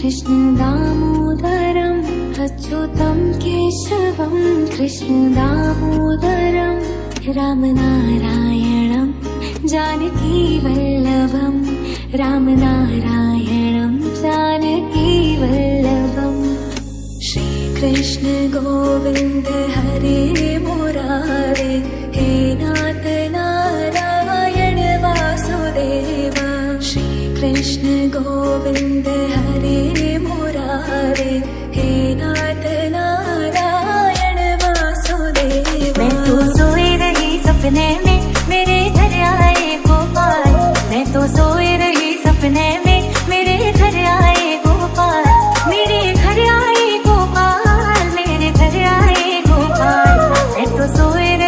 कृष्ण दामोदरम् अच्युतं केशवं कृष्ण दामोदरम् रामनारायणं जानकी वल्लभं रामनारायणं जानकी वल्लभम् श्रीकृष्ण गोविन्द हरे